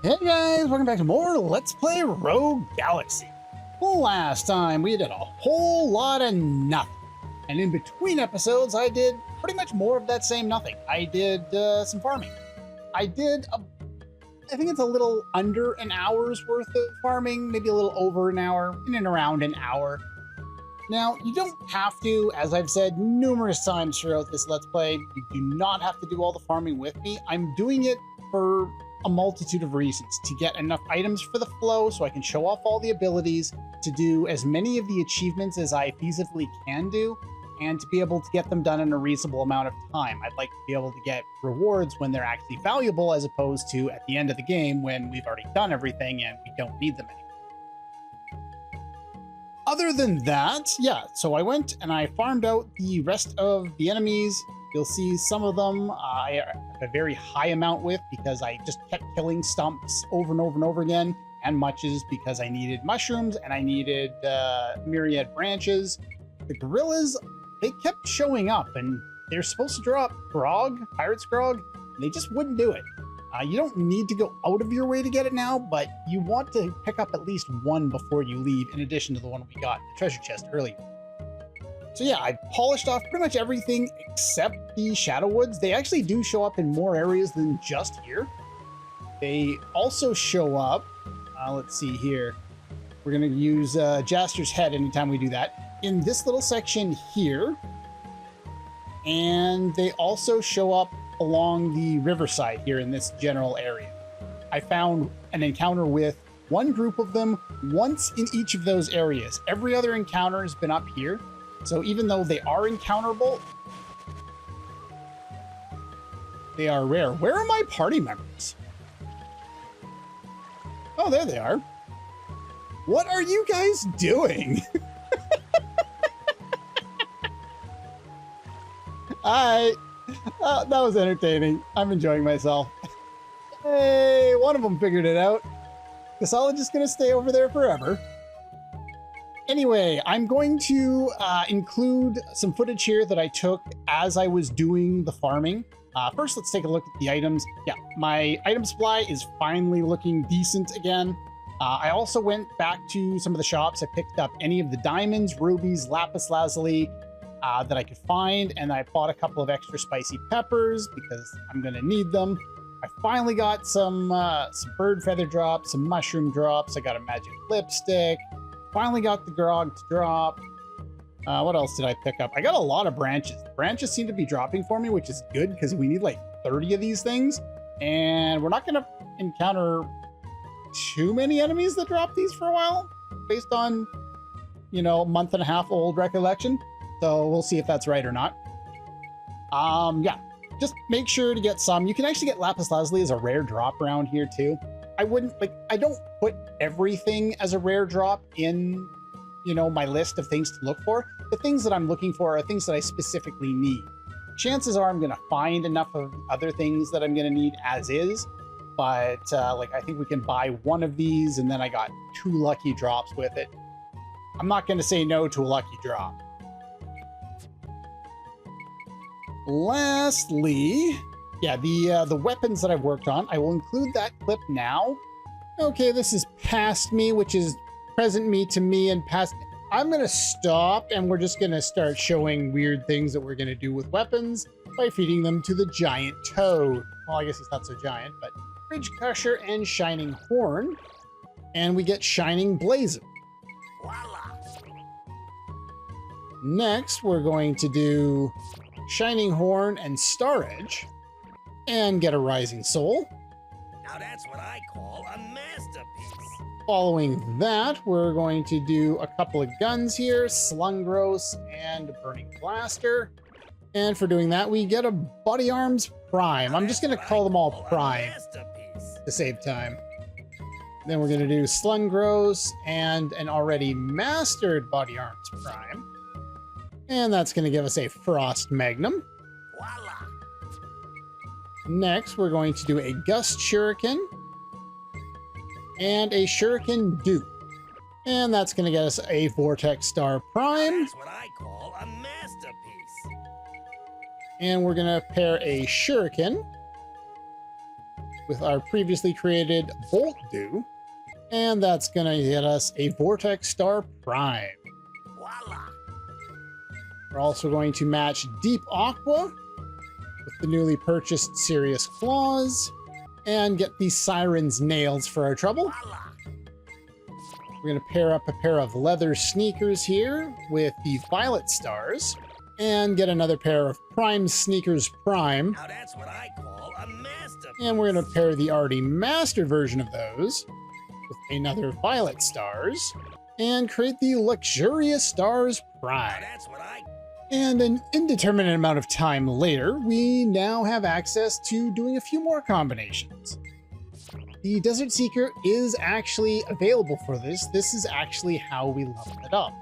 Hey guys, welcome back to more Let's Play Rogue Galaxy. Last time we did a whole lot of nothing. And in between episodes, I did pretty much more of that same nothing. I did some farming. I think it's a little under an hour's worth of farming, maybe a little over an hour, in and around an hour. Now, you don't have to, as I've said numerous times throughout this Let's Play, you do not have to do all the farming with me. I'm doing it for a multitude of reasons: to get enough items for the flow so I can show off all the abilities, to do as many of the achievements as I feasibly can do, and to be able to get them done in a reasonable amount of time. I'd like to be able to get rewards when they're actually valuable, as opposed to at the end of the game when we've already done everything and we don't need them anymore. Other than that, yeah, so I went and I farmed out the rest of the enemies. You'll see some of them I have a very high amount with because I just kept killing stumps over and over and over again, and muches because I needed mushrooms and I needed myriad branches. The gorillas, they kept showing up, and they're supposed to drop grog, pirate's grog, and they just wouldn't do it. You don't need to go out of your way to get it now, but you want to pick up at least one before you leave, in addition to the one we got in the treasure chest earlier. So yeah, I polished off pretty much everything except the Shadow Woods. They actually do show up in more areas than just here. They also show up, let's see here. We're gonna use Jaster's head anytime we do that. In this little section here. And they also show up along the riverside here in this general area. I found an encounter with one group of them once in each of those areas. Every other encounter has been up here. So even though they are encounterable, they are rare. Where are my party members? Oh, there they are. What are you guys doing? Hi. That was entertaining. I'm enjoying myself. Hey, one of them figured it out. Guess I'm just gonna stay over there forever. Anyway, I'm going to include some footage here that I took as I was doing the farming. First, let's take a look at the items. Yeah, my item supply is finally looking decent again. I also went back to some of the shops. I picked up any of the diamonds, rubies, lapis lazuli that I could find, and I bought a couple of extra spicy peppers because I'm going to need them. I finally got some bird feather drops, some mushroom drops. I got a magic lipstick. Finally got the grog to drop. What else did I pick up? I got a lot of branches. Branches seem to be dropping for me, which is good because we need like 30 of these things. And we're not going to encounter too many enemies that drop these for a while, based on, you know, a month and a half old recollection. So we'll see if that's right or not. Yeah, just make sure to get some. You can actually get lapis lazuli as a rare drop around here too. I don't put everything as a rare drop in, you know, my list of things to look for. The things that I'm looking for are things that I specifically need. Chances are I'm going to find enough of other things that I'm going to need as is. But like, I think we can buy one of these, and then I got 2 lucky drops with it. I'm not going to say no to a lucky drop. Lastly, yeah, the weapons that I've worked on, I will include that clip now. Okay, this is past me, which is present me to me and past. I'm going to stop, and we're just going to start showing weird things that we're going to do with weapons by feeding them to the giant toad. Well, I guess he's not so giant, but Ridge Crusher and Shining Horn. And we get Shining Blazon. Voila. Next, we're going to do Shining Horn and Star Edge, and get a Rising Soul. Now that's what I call a masterpiece. Following that, we're going to do a couple of guns here, Slunggross and Burning Blaster. And for doing that, we get a Body Arms Prime. I'm just going to call them all Prime to save time. Then we're going to do Slunggross and an already mastered Body Arms Prime. And that's going to give us a Frost Magnum. Voila. Next, we're going to do a Gust Shuriken and a Shuriken Dupe. And that's going to get us a Vortex Star Prime. That's what I call a masterpiece. And we're going to pair a Shuriken with our previously created Bolt do. And that's going to get us a Vortex Star Prime. Voila! We're also going to match Deep Aqua with the newly purchased Serious Claws and get the Siren's Nails for our trouble. Voila! We're going to pair up a pair of leather sneakers here with the Violet Stars and get another pair of Prime Sneakers Prime. Now that's what I call a masterpiece. And we're going to pair the already mastered version of those with another Violet Stars and create the Luxurious Stars Now Prime. that's what I... And an indeterminate amount of time later, we now have access to doing a few more combinations. The Desert Seeker is actually available for this. This is actually how we leveled it up.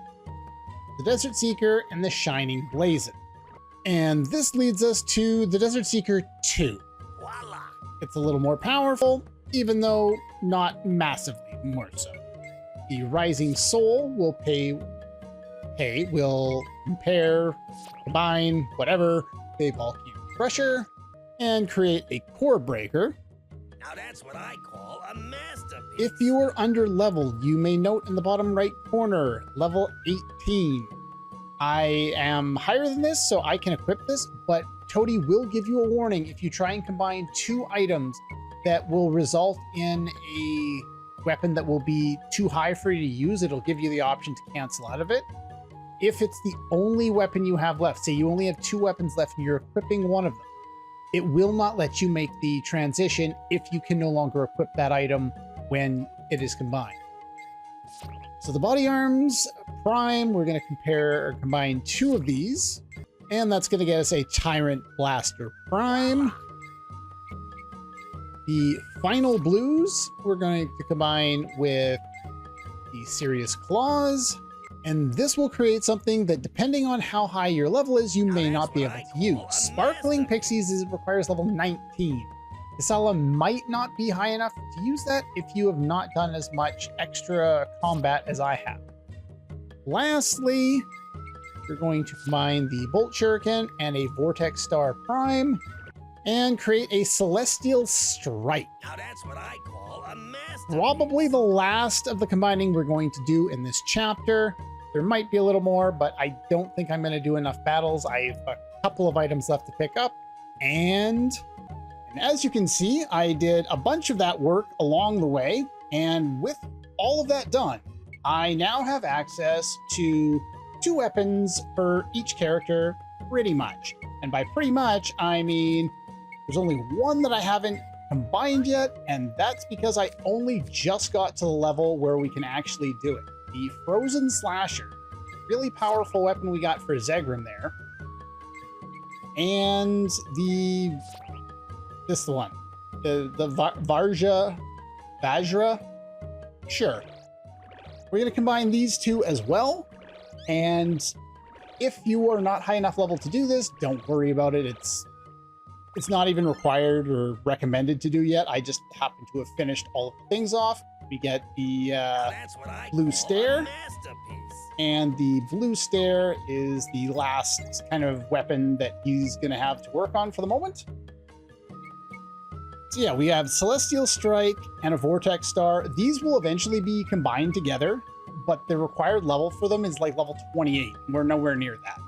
The Desert Seeker and the Shining Blazon. And this leads us to the Desert Seeker 2. Voila! It's a little more powerful, even though not massively more so. The Rising Soul will will compare, combine, whatever, a Volcanic Crusher, and create a Core Breaker. Now that's what I call a masterpiece. If you are under leveled, you may note in the bottom right corner, level 18. I am higher than this, so I can equip this, but Toady will give you a warning if you try and combine two items that will result in a weapon that will be too high for you to use. It'll give you the option to cancel out of it. If it's the only weapon you have left, say you only have two weapons left and you're equipping one of them, it will not let you make the transition if you can no longer equip that item when it is combined. So the Body Arms Prime, we're going to combine two of these, and that's going to get us a Tyrant Blaster Prime. The Final Blues, we're going to combine with the Serious Claws, and this will create something that, depending on how high your level is, you may not be able to use. Sparkling Pixies requires level 19. Isala might not be high enough to use that if you have not done as much extra combat as I have. Lastly, we're going to combine the Bolt Shuriken and a Vortex Star Prime and create a Celestial Strike. Now that's what I call a masterpiece. Probably the last of the combining we're going to do in this chapter. There might be a little more, but I don't think I'm going to do enough battles. I have a couple of items left to pick up. And as you can see, I did a bunch of that work along the way. And with all of that done, I now have access to 2 weapons for each character, pretty much. And by pretty much, I mean there's only one that I haven't combined yet, and that's because I only just got to the level where we can actually do it. The Frozen Slasher, really powerful weapon we got for Zegrim there. And this one, the Vajra, sure. We're gonna combine these two as well. And if you are not high enough level to do this, don't worry about it. It's not even required or recommended to do yet. I just happen to have finished all of the things off. We get the Blue Stare, and the Blue Stare is the last kind of weapon that he's going to have to work on for the moment. So yeah, we have Celestial Strike and a Vortex Star. These will eventually be combined together, but the required level for them is like level 28. We're nowhere near that.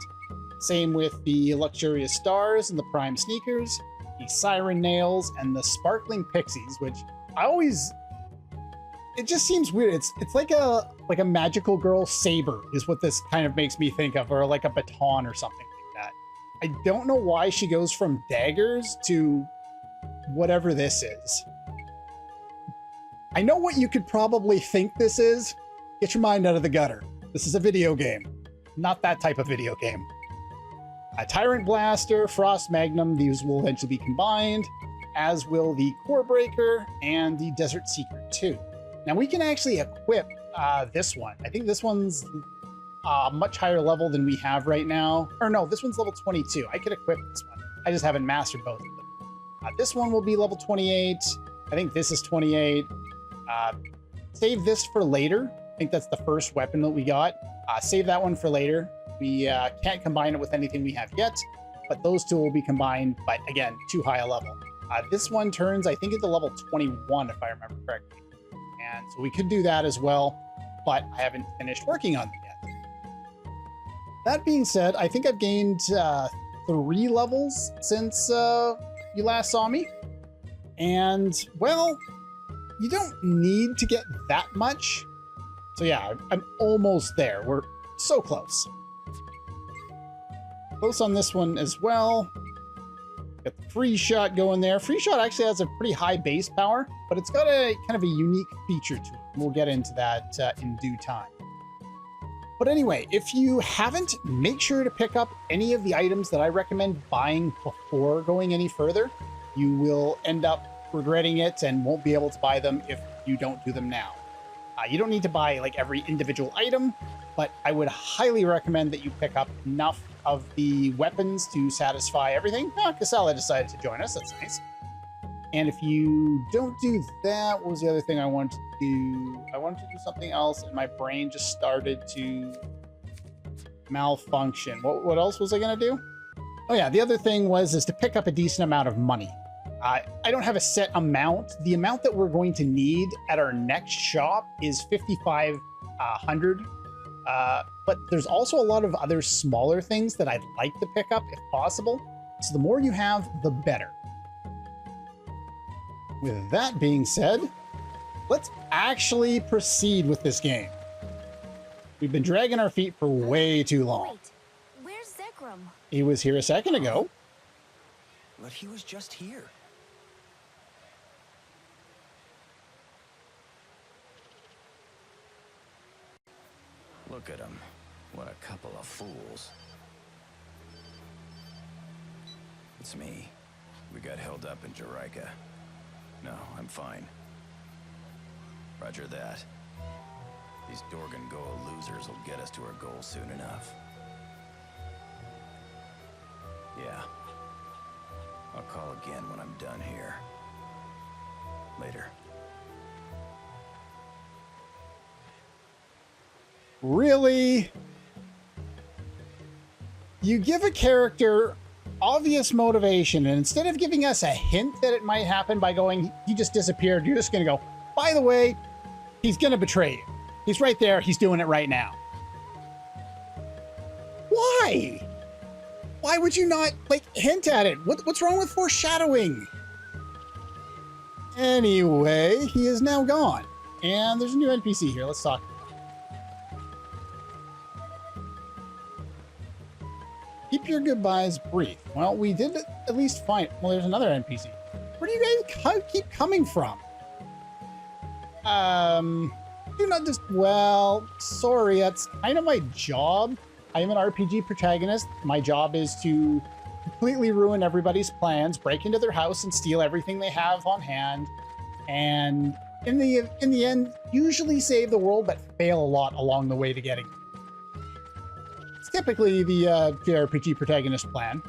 Same with the Luxurious Stars and the Prime Sneakers, the Siren Nails, and the Sparkling Pixies, which I always... It just seems weird. It's like a magical girl saber is what this kind of makes me think of, or like a baton or something like that. I don't know why she goes from daggers to whatever this is. I know what you could probably think this is. Get your mind out of the gutter. This is a video game, not that type of video game. A Tyrant Blaster, Frost Magnum, these will eventually be combined, as will the Core Breaker and the Desert Seeker 2. Now we can actually equip this one. I think this one's much higher level than we have right now. Or no, this one's level 22. I could equip this one. I just haven't mastered both of them. This one will be level 28. I think this is 28. Save this for later. I think that's the first weapon that we got. Save that one for later. We can't combine it with anything we have yet, but those two will be combined, but again, too high a level. This one turns, I think, into level 21, if I remember correctly. And so we could do that as well, but I haven't finished working on them yet. That being said, I think I've gained 3 levels since you last saw me. And, well, you don't need to get that much. So yeah, I'm almost there. We're so close. Close on this one as well. Got the free shot going there. Free shot actually has a pretty high base power, but it's got a kind of a unique feature to it. We'll get into that in due time. But anyway, if you haven't, make sure to pick up any of the items that I recommend buying before going any further. You will end up regretting it and won't be able to buy them if you don't do them now. You don't need to buy like every individual item, but I would highly recommend that you pick up enough of the weapons to satisfy everything. Casella decided to join us. That's nice. And if you don't do that, what was the other thing I wanted to do? I wanted to do something else, and my brain just started to malfunction. What else was I going to do? Oh yeah, the other thing is to pick up a decent amount of money. I don't have a set amount. The amount that we're going to need at our next shop is 5,500. But there's also a lot of other smaller things that I'd like to pick up if possible. So the more you have, the better. With that being said, let's actually proceed with this game. We've been dragging our feet for way too long. Wait, where's Zekrom? He was here a second ago. But he was just here. Look at him. What a couple of fools. It's me. We got held up in Jerica. No, I'm fine. Roger that. These Dorgan Goa losers will get us to our goal soon enough. Yeah. I'll call again when I'm done here. Later. Really? You give a character obvious motivation, and instead of giving us a hint that it might happen by going, he just disappeared, you're just going to go, by the way, he's going to betray you. He's right there. He's doing it right now. Why? Why would you not, like, hint at it? What's wrong with foreshadowing? Anyway, he is now gone. And there's a new NPC here. Let's talk. Keep your goodbyes brief. Well, we did at least find... Well, there's another NPC. Where do you guys keep coming from? Do not just... Well, sorry, that's kind of my job. I am an RPG protagonist. My job is to completely ruin everybody's plans, break into their house and steal everything they have on hand, and in the end, usually save the world, but fail a lot along the way to getting it. It's typically the JRPG protagonist plan.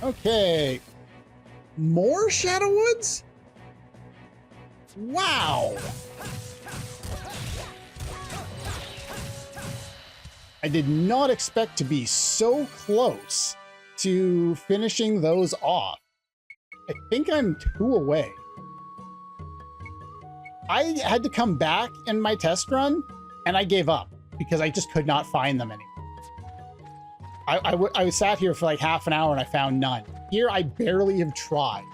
Okay. More Shadow Woods? Wow. I did not expect to be so close to finishing those off. I think I'm 2 away. I had to come back in my test run, and I gave up because I just could not find them anymore. I sat here for like half an hour and I found none. Here, I barely have tried.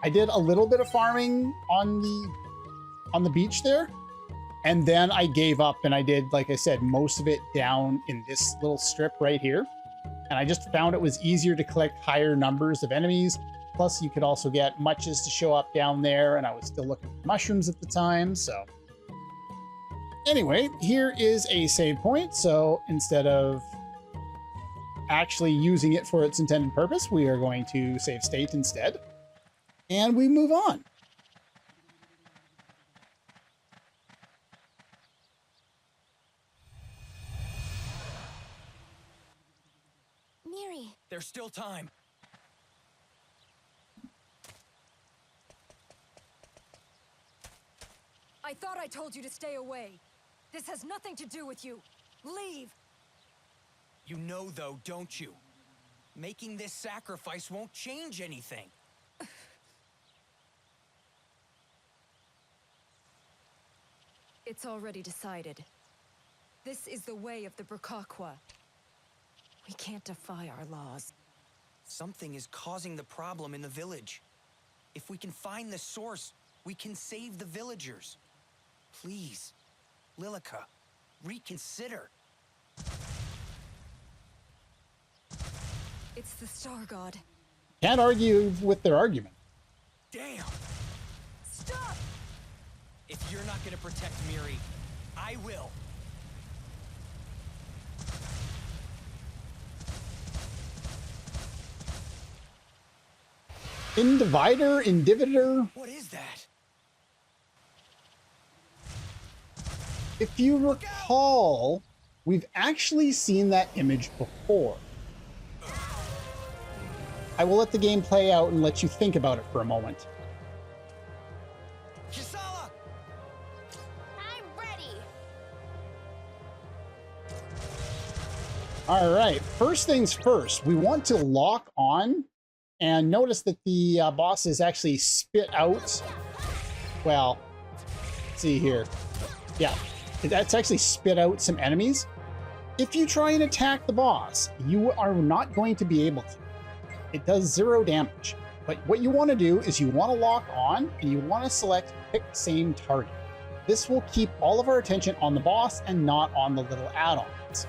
I did a little bit of farming on the beach there, and then I gave up and I did, like I said, most of it down in this little strip right here. And I just found it was easier to collect higher numbers of enemies. Plus, you could also get muches to show up down there, and I was still looking for mushrooms at the time, so... Anyway, here is a save point, so instead of actually using it for its intended purpose, we are going to save state instead. And we move on. Miri. There's still time. I thought I told you to stay away. This has nothing to do with you. Leave! You know, though, don't you? Making this sacrifice won't change anything. It's already decided. This is the way of the Brokakwa. We can't defy our laws. Something is causing the problem in the village. If we can find the source, we can save the villagers. Please, Lilica, reconsider. It's the Star God. Can't argue with their argument. Damn! Stop! If you're not gonna protect Miri, I will. Individer? What is that? If you recall, we've actually seen that image before. I will let the game play out and let you think about it for a moment. Kisala! I'm ready. All right, first things first, we want to lock on and notice that the bosses actually spit out, well, let's see here. Yeah, that's actually spit out some enemies. If you try and attack the boss, you are not going to be able to. It does 0 damage. But what you want to do is you want to lock on and you want to select pick same target. This will keep all of our attention on the boss and not on the little add-ons.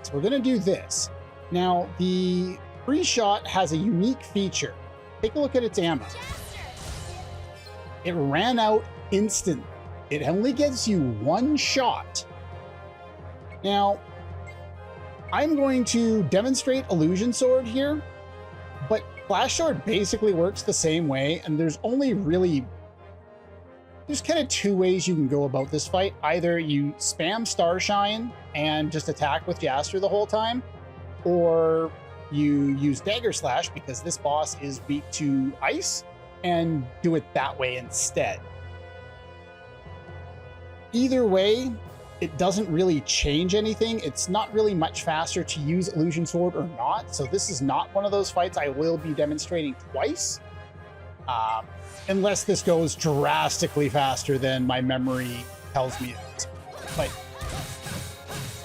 So we're going to do this. Now, the free shot has a unique feature. Take a look at its ammo. It ran out instantly. It only gives you 1 shot. Now, I'm going to demonstrate Illusion Sword here, but Flash Sword basically works the same way, and there's only really, there's kind of 2 ways you can go about this fight. Either you spam Starshine and just attack with Jaster the whole time, or you use Dagger Slash because this boss is weak to ice, and do it that way instead. Either way, it doesn't really change anything. It's not really much faster to use Illusion Sword or not, so this is not one of those fights I will be demonstrating twice. Unless this goes drastically faster than my memory tells me it is. But,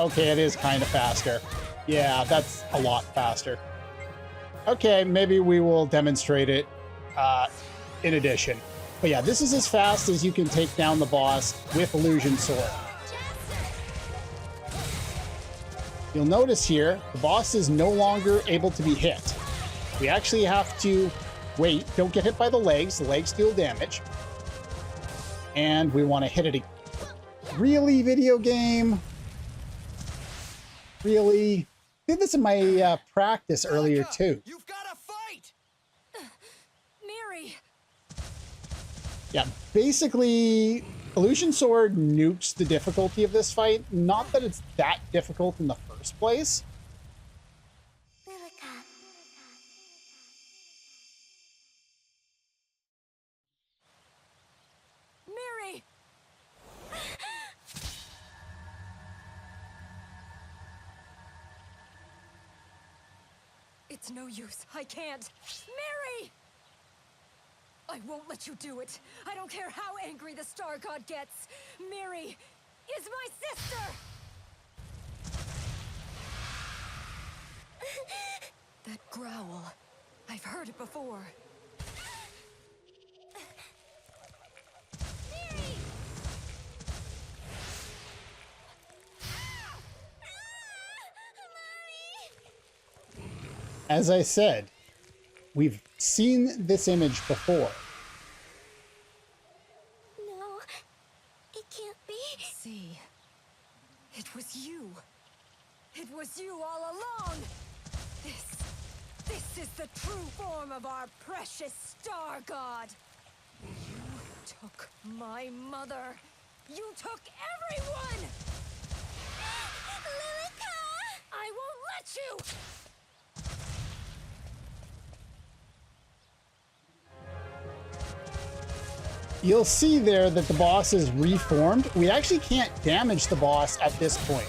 okay, it is kind of faster. Yeah, that's a lot faster. Okay, maybe we will demonstrate it in addition. But yeah, this is as fast as you can take down the boss with Illusion Sword. You'll notice here, the boss is no longer able to be hit. We actually have to wait. Don't get hit by the legs. The legs deal damage. And we want to hit it again. Really, video game? Really? I did this in my practice earlier too. You've got to fight! Miri! Yeah, basically, Illusion Sword nukes the difficulty of this fight. Not that it's that difficult in the first place. Lilica. Miri! It's no use. I can't. Miri! I won't let you do it. I don't care how angry the Star God gets. Miri is my sister! That growl. I've heard it before. Miri! Mommy! As I said, we've seen this image before. No, it can't be. See, it was you. It was you all along. This is the true form of our precious Star God. You took my mother. You took everyone. Lilica! I won't let you. You'll see there that the boss is reformed. We actually can't damage the boss at this point.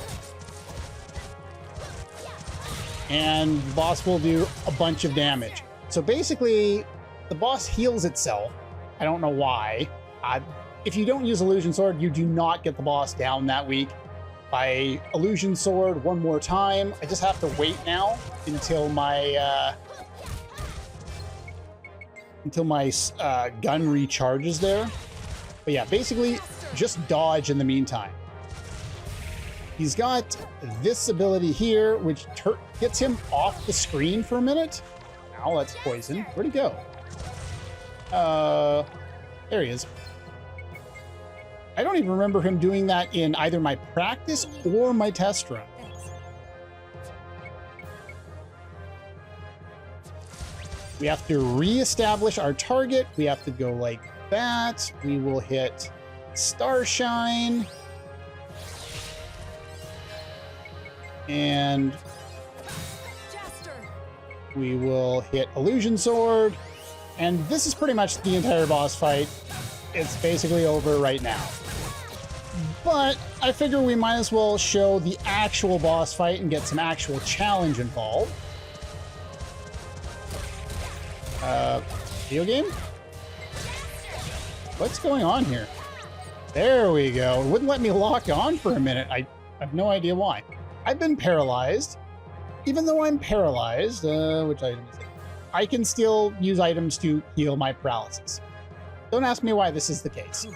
And the boss will do a bunch of damage. So basically, the boss heals itself. I don't know why. if you don't use Illusion Sword, you do not get the boss down that week. By Illusion Sword one more time, I just have to wait now until my gun recharges there. But yeah, basically just dodge in the meantime. He's got this ability here, which gets him off the screen for a minute. Now that's poison. Where'd he go? There he is. I don't even remember him doing that in either my practice or my test run. We have to reestablish our target. We have to go like that. We will hit Starshine. And we will hit Illusion Sword. And this is pretty much the entire boss fight. It's basically over right now. But I figure we might as well show the actual boss fight and get some actual challenge involved. Video game? What's going on here? There we go. It wouldn't let me lock on for a minute. I have no idea why. I've been paralyzed. Even though I'm paralyzed, which item is it? I can still use items to heal my paralysis. Don't ask me why this is the case.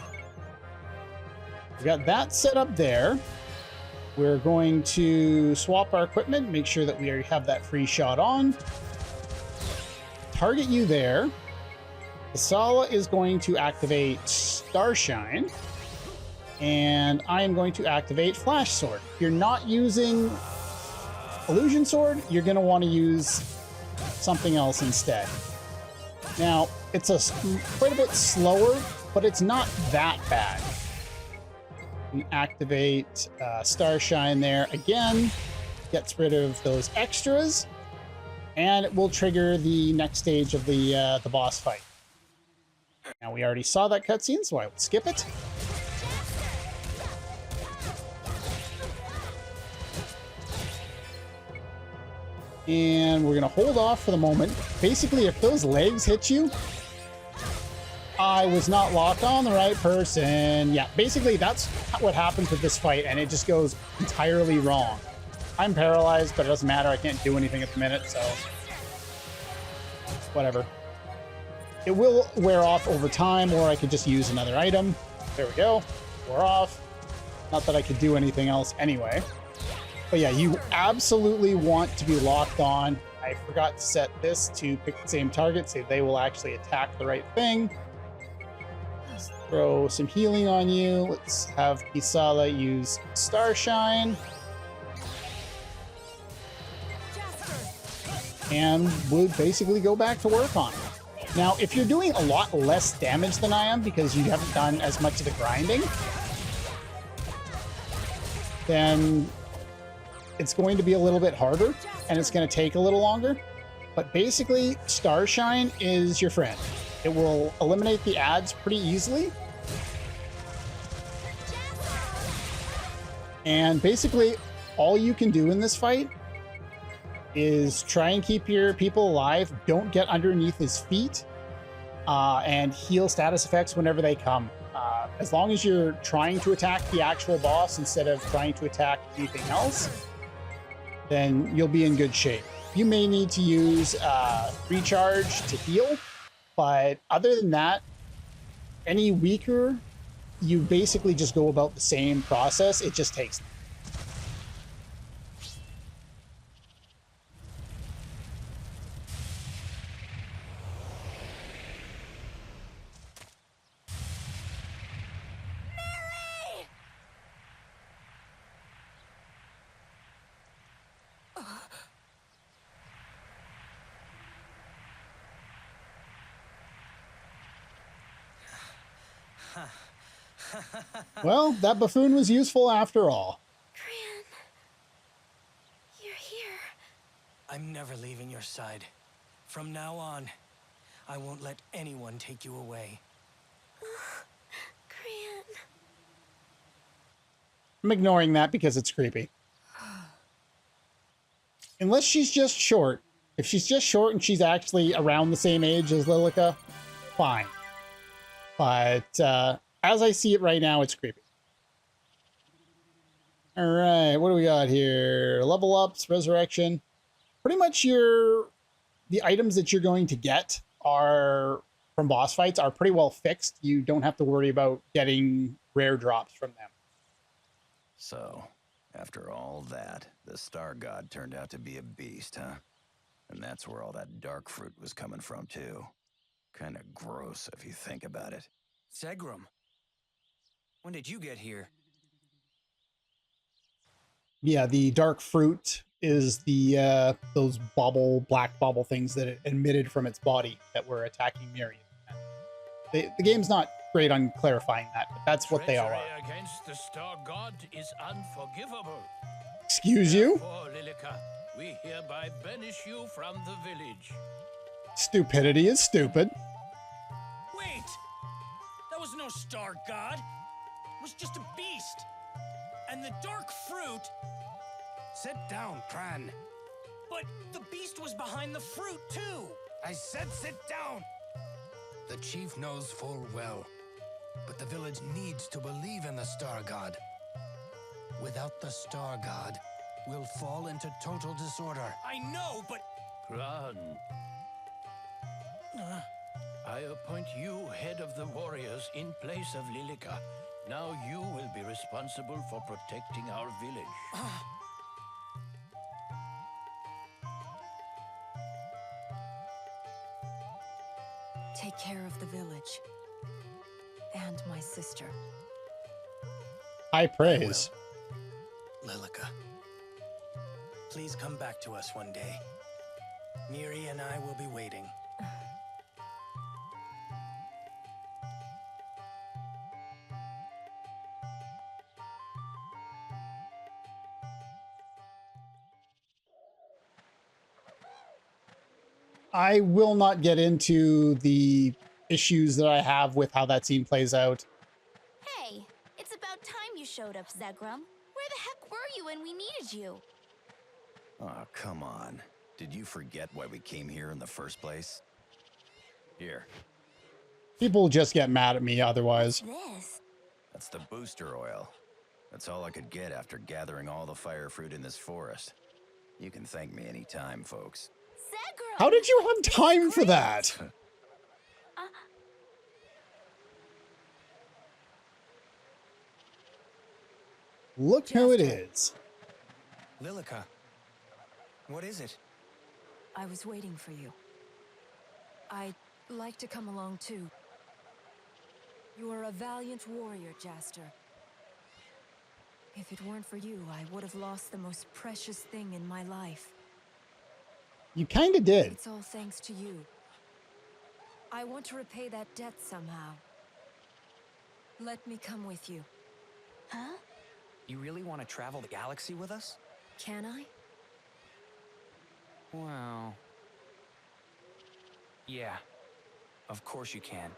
We got that set up there. We're going to swap our equipment, make sure that we already have that free shot on. Target you there. Asala is going to activate Starshine. And I am going to activate Flash Sword. If you're not using Illusion Sword, you're going to want to use something else instead. Now, it's quite a bit slower, but it's not that bad. We activate Starshine there again. Gets rid of those extras. And it will trigger the next stage of the boss fight. Now, we already saw that cutscene, so I will skip it. And we're going to hold off for the moment. Basically, if those legs hit you, I was not locked on the right person. Yeah, basically, that's what happens with this fight, and it just goes entirely wrong. I'm paralyzed, but it doesn't matter. I can't do anything at the minute, so whatever. It will wear off over time, or I could just use another item. There we go. Wore off. Not that I could do anything else anyway. But yeah, you absolutely want to be locked on. I forgot to set this to pick the same target, so they will actually attack the right thing. Let's throw some healing on you. Let's have Isala use Starshine. And we'll basically go back to work on it. Now, if you're doing a lot less damage than I am because you haven't done as much of the grinding, then it's going to be a little bit harder and it's going to take a little longer. But basically, Starshine is your friend. It will eliminate the ads pretty easily. And basically, all you can do in this fight is try and keep your people alive. Don't get underneath his feet, and heal status effects whenever they come. As long as you're trying to attack the actual boss instead of trying to attack anything else, then you'll be in good shape. You may need to use recharge to heal, but other than that, any weaker, you basically just go about the same process. It just takes. Well, that buffoon was useful after all. Gran, you're here. I'm never leaving your side. From now on, I won't let anyone take you away. Gran. I'm ignoring that because it's creepy. Unless she's just short. If she's just short and she's actually around the same age as Lilica, fine. But as I see it right now, it's creepy. All right, what do we got here? Level ups, resurrection. Pretty much the items that you're going to get are from boss fights are pretty well fixed. You don't have to worry about getting rare drops from them. So, after all that, the Star God turned out to be a beast, huh? And that's where all that dark fruit was coming from, too. Kinda gross if you think about it. Zegram, when did you get here? Yeah, the dark fruit is the those black bubble things that it emitted from its body that were attacking Miriam. The game's not great on clarifying that, but that's what they all Treachery are. against the Star God is unforgivable. Excuse you? Therefore, Lilica, we hereby banish you from the village. Stupidity is stupid. Wait! That was no star god. It was just a beast. And the dark fruit... Sit down, Cran. But the beast was behind the fruit, too. I said sit down. The chief knows full well, but the village needs to believe in the Star God. Without the Star God, we'll fall into total disorder. I know, but... Gran, I appoint you head of the warriors in place of Lilica. Now you will be responsible for protecting our village. Take care of the village. And my sister. High praise. Lilica, please come back to us one day. Miri and I will be waiting. I will not get into the issues that I have with how that scene plays out. Hey, it's about time you showed up, Zegram. Where the heck were you when we needed you? Oh, come on. Did you forget why we came here in the first place? Here, People just get mad at me otherwise. This? that's the booster oil. That's all I could get after gathering all the fire fruit in this forest. You can thank me anytime, folks. Zegram! How did you have time for that? Look who it is. Lilica, what is it? I was waiting for you. I'd like to come along too. You are a valiant warrior, Jaster. If it weren't for you, I would have lost the most precious thing in my life. You kind of did. It's all thanks to you. I want to repay that debt somehow. Let me come with you. Huh? You really want to travel the galaxy with us? Can I? Well... yeah. Of course you can.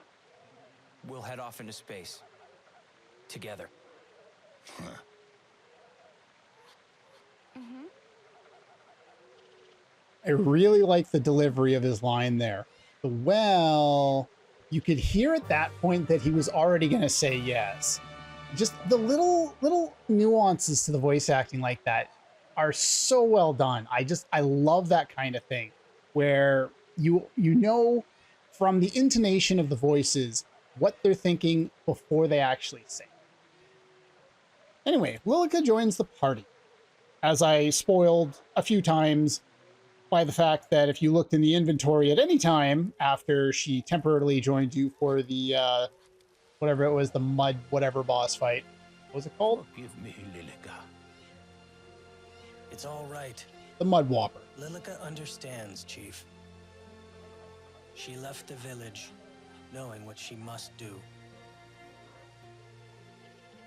We'll head off into space. Together. I really like the delivery of his line there. Well, you could hear at that point that he was already going to say yes. Just the little nuances to the voice acting like that are so well done. I love that kind of thing where you know from the intonation of the voices what they're thinking before they actually say. Anyway, Lilica joins the party, as I spoiled a few times by the fact that if you looked in the inventory at any time after she temporarily joined you for the whatever it was, the mud whatever boss fight, what was it called? Forgive me, Lilica. It's all right. The Mud Whopper. Lilica understands, Chief. She left the village, knowing what she must do.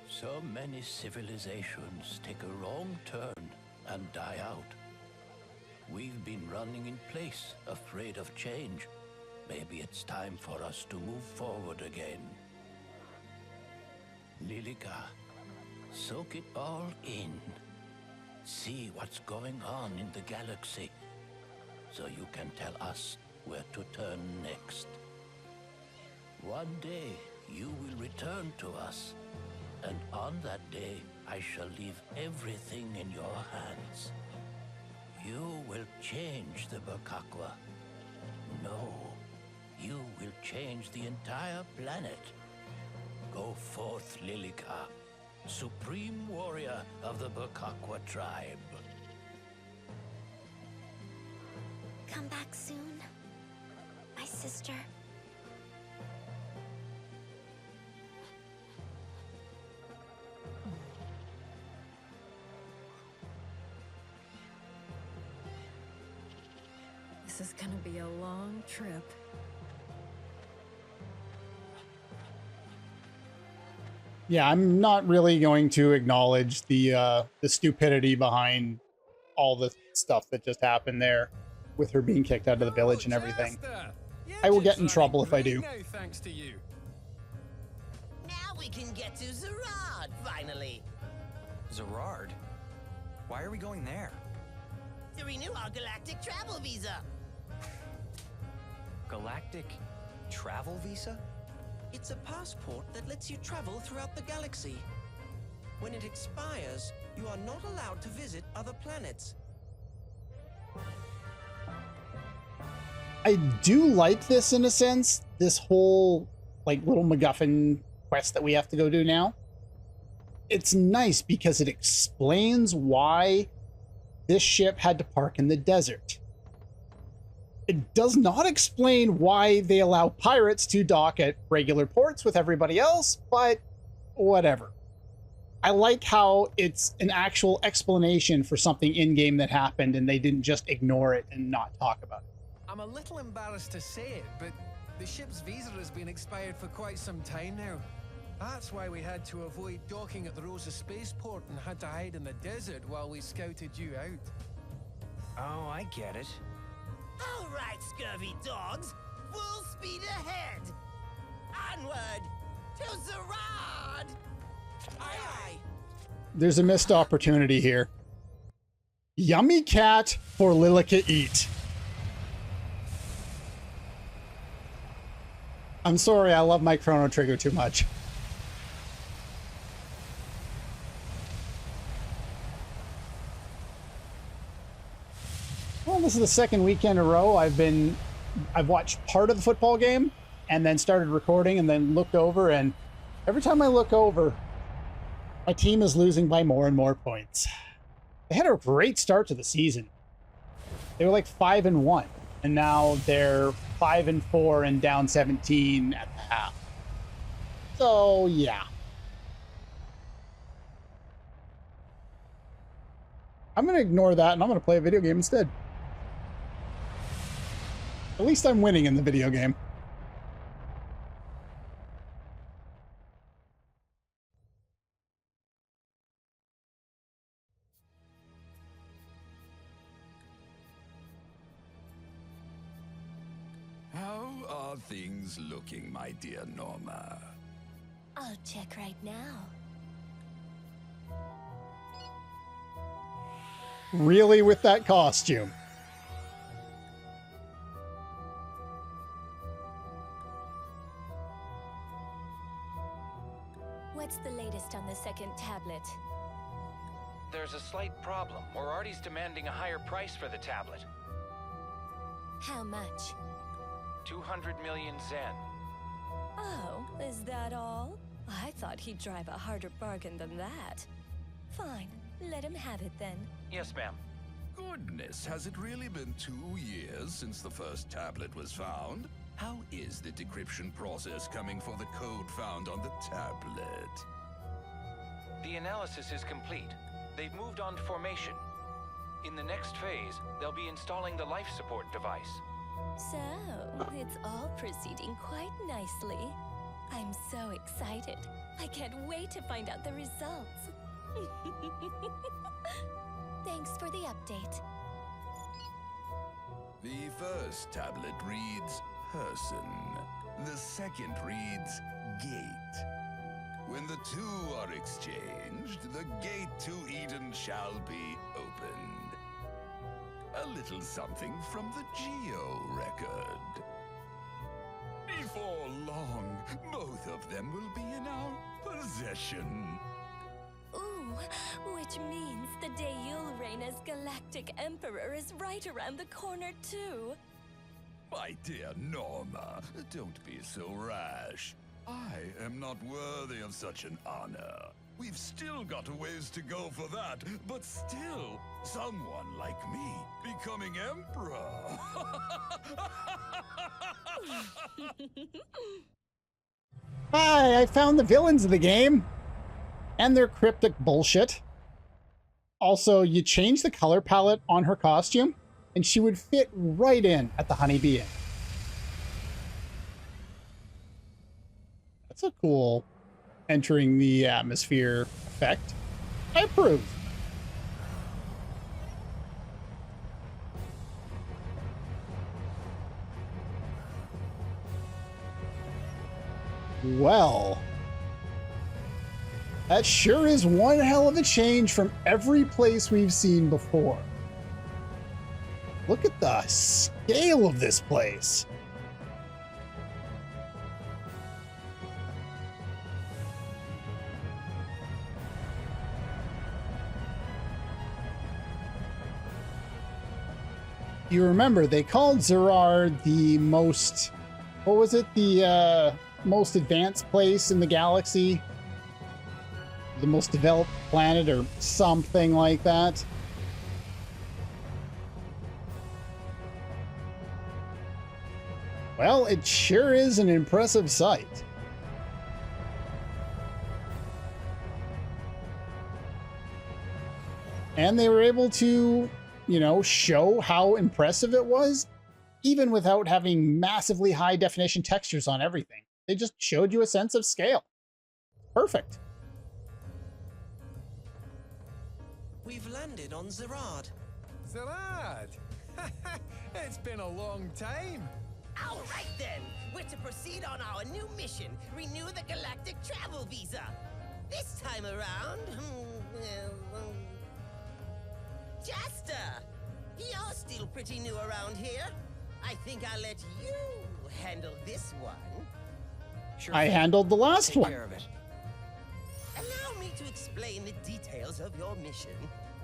So many civilizations take a wrong turn and die out. We've been running in place, afraid of change. Maybe it's time for us to move forward again. Lilica, soak it all in. See what's going on in the galaxy, so you can tell us where to turn next. One day, you will return to us. And on that day, I shall leave everything in your hands. You will change the Bokakwa. No, you will change the entire planet. Go forth, Lilika, supreme warrior of the Bokakwa tribe. Come back soon, my sister. This is gonna be a long trip. Yeah, I'm not really going to acknowledge the stupidity behind all the stuff that just happened there with her being kicked out of the village and everything. I will get in trouble if I do. Thanks to you. Now we can get to Zerad, finally. Zerard? Why are we going there? To renew our galactic travel visa. Galactic travel visa? It's a passport that lets you travel throughout the galaxy. When it expires, you are not allowed to visit other planets. I do like this in a sense, this whole like little MacGuffin quest that we have to go do now. It's nice because it explains why this ship had to park in the desert. It does not explain why they allow pirates to dock at regular ports with everybody else, but whatever. I like how it's an actual explanation for something in-game that happened and they didn't just ignore it and not talk about it. I'm a little embarrassed to say it, but the ship's visa has been expired for quite some time now. That's why we had to avoid docking at the Rosa spaceport and had to hide in the desert while we scouted you out. Oh, I get it. All right, scurvy dogs. Full speed ahead. Onward to Zerad. Aye, aye. There's a missed opportunity here. Yummy cat for Lilika eat. I'm sorry, I love my Chrono Trigger too much. Well, this is the second weekend in a row I've watched part of the football game and then started recording and then looked over, and every time I look over, my team is losing by more and more points. They had a great start to the season. They were like 5-1, and now they're 5-4 and down 17 at the half. So yeah. I'm gonna ignore that and I'm gonna play a video game instead. At least I'm winning in the video game. How are things looking, my dear Norma? I'll check right now. Really, with that costume? What's the latest on the second tablet? There's a slight problem. Moriarty's demanding a higher price for the tablet. How much? 200 million Zen. Oh, is that all? I thought he'd drive a harder bargain than that. Fine, let him have it then. Yes, ma'am. Goodness, has it really been 2 years since the first tablet was found? How is the decryption process coming for the code found on the tablet? The analysis is complete. They've moved on to formation. In the next phase, they'll be installing the life support device. So, it's all proceeding quite nicely. I'm so excited. I can't wait to find out the results. Thanks for the update. The first tablet reads person. The second reads gate. When the two are exchanged, the gate to Eden shall be opened. A little something from the Geo record. Before long, Both of them will be in our possession. Ooh, which means the day you'll reign as Galactic Emperor is right around the corner, too. My dear Norma, don't be so rash. I am not worthy of such an honor. We've still got a ways to go for that, but still, someone like me becoming emperor. Hi, I found the villains of the game. And their cryptic bullshit. Also, you change the color palette on her costume, and she would fit right in at the Honeybee Inn. That's a cool entering the atmosphere effect. I approve. Well, that sure is one hell of a change from every place we've seen before. Look at the scale of this place. You remember, they called Zerard the most, what was it? The most advanced place in the galaxy? The most developed planet or something like that. Well, it sure is an impressive sight. And they were able to, you know, show how impressive it was, even without having massively high definition textures on everything. They just showed you a sense of scale. Perfect. We've landed on Zerard. Zerard? It's been a long time. All right then, we're to proceed on our new mission, renew the galactic travel visa. This time around, Jester, you're still pretty new around here. I think I'll let you handle this one. Sure I thing. handled the last Take one. care of it. Allow me to explain the details of your mission.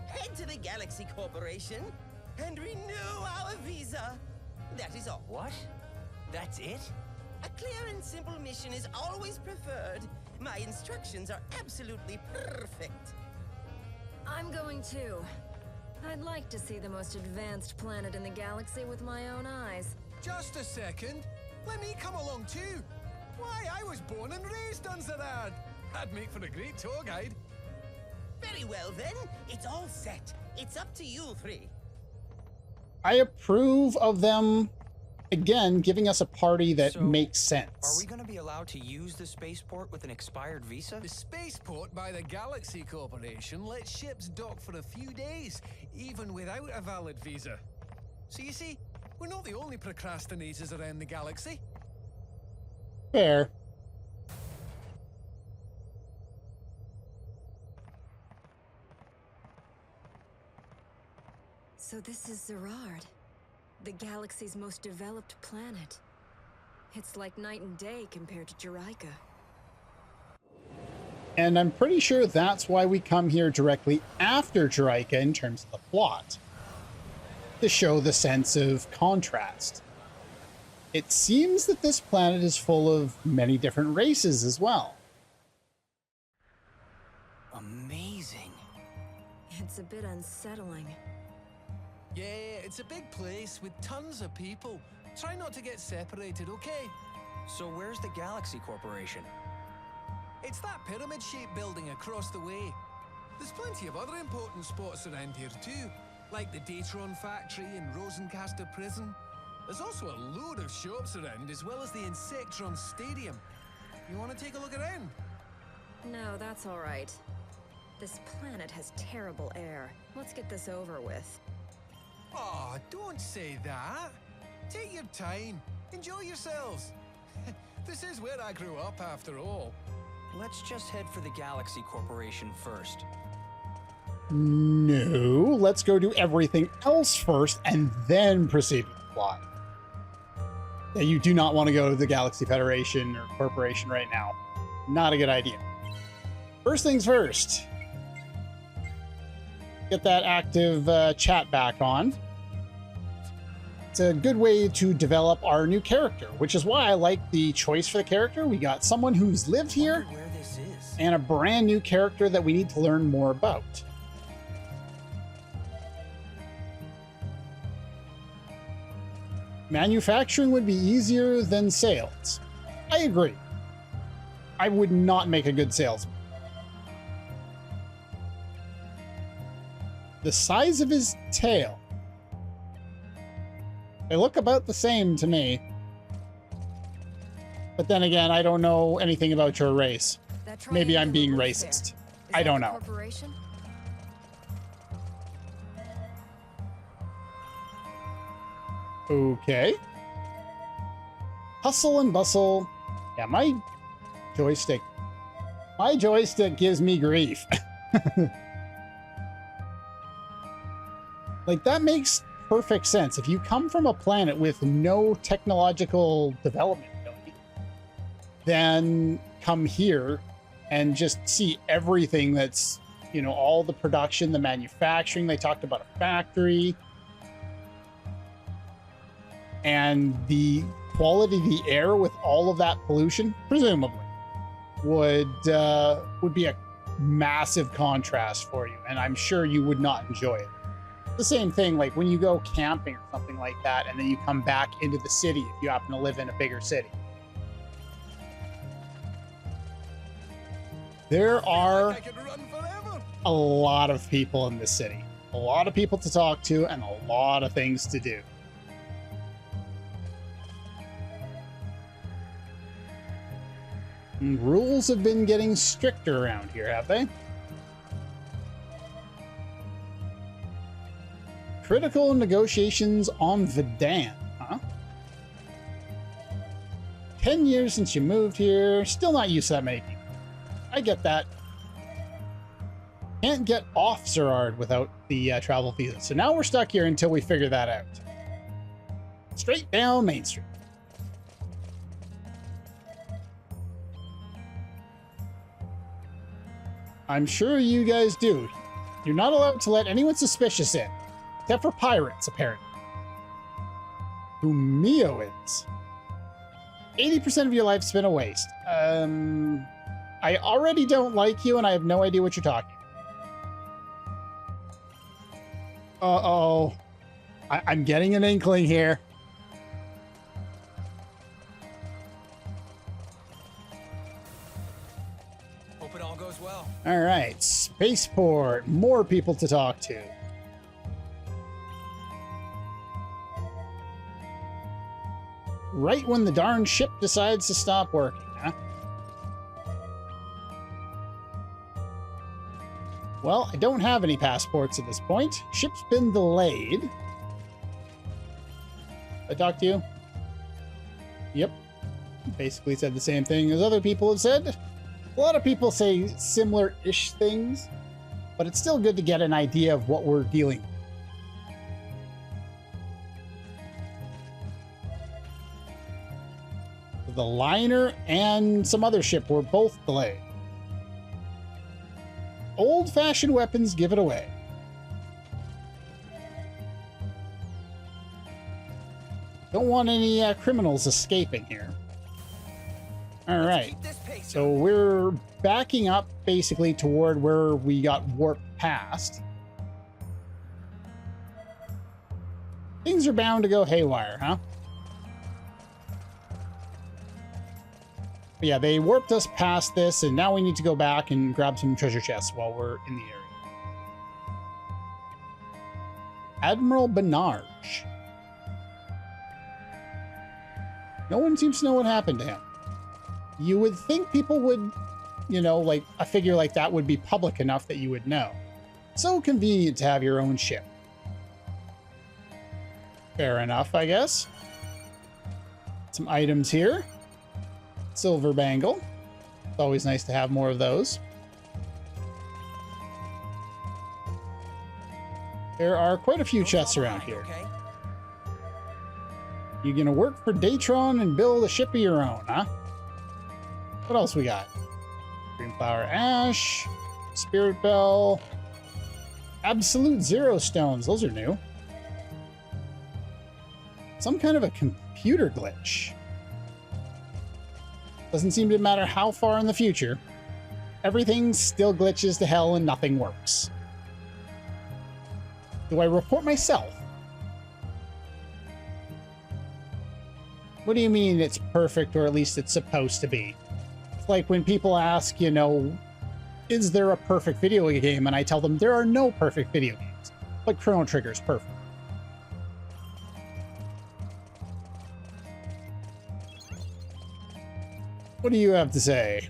Head to the Galaxy Corporation and renew our visa. That is all. What? That's it? A clear and simple mission is always preferred. My instructions are absolutely perfect. I'm going too. I'd like to see the most advanced planet in the galaxy with my own eyes. Just a second. Let me come along too. Why, I was born and raised on Zerard. That'd make for a great tour guide. Very well then, it's all set. It's up to you three. I approve of them, again, giving us a party that So, makes Are sense. we gonna be allowed to use the spaceport with an expired visa? The spaceport by the Galaxy Corporation lets ships dock for a few days, even without a valid visa. So you see, we're not the only procrastinators around the galaxy. Fair. So this is Zerard, the galaxy's most developed planet. It's like night and day compared to Jerica. And I'm pretty sure that's why we come here directly after Jerica in terms of the plot. To show the sense of contrast. It seems that this planet is full of many different races as well. Amazing. It's a bit unsettling. Yeah, it's a big place with tons of people. Try not to get separated, okay? So where's the Galaxy Corporation? It's that pyramid-shaped building across the way. There's plenty of other important spots around here too, like the Datron factory and Rosencaster prison. There's also a load of shops around, as well as the Insectron Stadium. You want to take a look around? No, that's all right. This planet has terrible air. Let's get this over with. Aw, don't say that. Take your time. Enjoy yourselves. This is where I grew up, after all. Let's just head for the Galaxy Corporation first. No, let's go do everything else first and then proceed with the plot. Yeah, you do not want to go to the Galaxy Federation or Corporation right now. Not a good idea. First things first. Get that active chat back on. It's a good way to develop our new character, which is why I like the choice for the character. We got someone who's lived here and a brand new character that we need to learn more about. Manufacturing would be easier than sales. I agree. I would not make a good salesman. The size of his tail. They look about the same to me. But then again, I don't know anything about your race. Maybe I'm being racist. I don't know. Okay. Hustle and bustle. Yeah, my joystick gives me grief. Like, that makes perfect sense. If you come from a planet with no technological development, then come here and just see everything that's, you know, all the production, the manufacturing. They talked about a factory. And the quality of the air with all of that pollution, presumably, would be a massive contrast for you. And I'm sure you would not enjoy it. The same thing, like when you go camping or something like that, and then you come back into the city if you happen to live in a bigger city. There are a lot of people in this city. A lot of people to talk to and a lot of things to do. And rules have been getting stricter around here, have they? Critical negotiations on Vidan, huh? 10 years since you moved here, still not used to that many people. I get that. Can't get off Zerard without the travel visa, so now we're stuck here until we figure that out. Straight down Main Street. I'm sure you guys do. You're not allowed to let anyone suspicious in. Except for pirates, apparently. Who Mio is. 80% of your life's been a waste. I already don't like you and I have no idea what you're talking about. Uh-oh. I'm getting an inkling here. Hope it all goes well. All right, spaceport. More people to talk to. Right when the darn ship decides to stop working, huh? Well, I don't have any passports at this point. Ship's been delayed. I talked to you? Yep. Basically said the same thing as other people have said. A lot of people say similar-ish things, but it's still good to get an idea of what we're dealing with. The liner and some other ship were both delayed. Old-fashioned weapons give it away. Don't want any criminals escaping here. All right, so we're backing up basically toward where we got warped past. Things are bound to go haywire, huh? But yeah, they warped us past this, and now we need to go back and grab some treasure chests while we're in the area. Admiral Benarge. No one seems to know what happened to him. You would think people would, you know, like a figure like that would be public enough that you would know. So convenient to have your own ship. Fair enough, I guess. Some items here. Silver bangle. It's always nice to have more of those. There are quite a few chests around here. You gonna work for Datron and build a ship of your own, huh? What else we got? Greenflower Ash, Spirit Bell, Absolute Zero Stones. Those are new. Some kind of a computer glitch. Doesn't seem to matter how far in the future. Everything still glitches to hell and nothing works. Do I report myself? What do you mean it's perfect, or at least it's supposed to be? It's like when people ask, you know, is there a perfect video game? And I tell them there are no perfect video games, but Chrono Trigger is perfect. What do you have to say?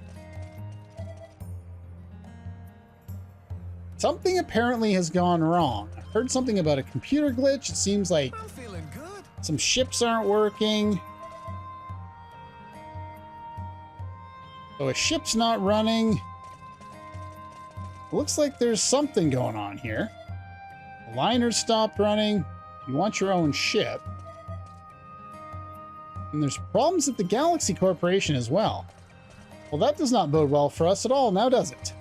Something apparently has gone wrong. I heard something about a computer glitch. It seems like I'm feeling good. some ships aren't working. So a ship's not running. Looks like there's something going on here. The liner's stopped running. You want your own ship. And there's problems at the Galaxy Corporation as well. Well, that does not bode well for us at all, now does it?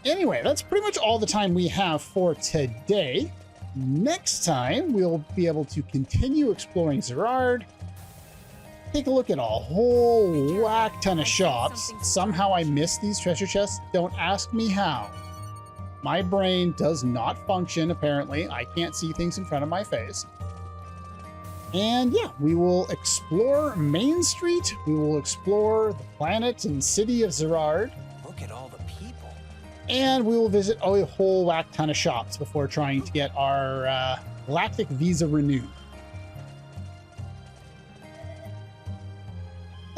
Anyway, that's pretty much all the time we have for today. Next time, we'll be able to continue exploring Zerard, take a look at a whole whack ton of shops. Somehow I missed these treasure chests. Don't ask me how. My brain does not function, apparently. I can't see things in front of my face. And yeah, we will explore Main Street. We will explore the planet and city of Zerard. Look at all the people. And we will visit a whole whack ton of shops before trying to get our Galactic Visa renewed.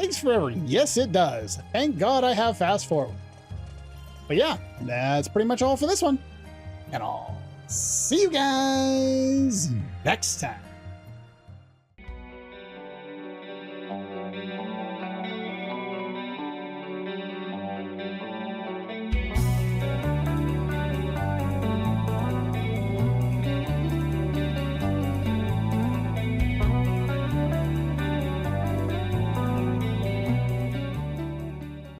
Takes forever. Yes, it does. Thank God I have fast forward. But yeah, that's pretty much all for this one. And I'll see you guys next time.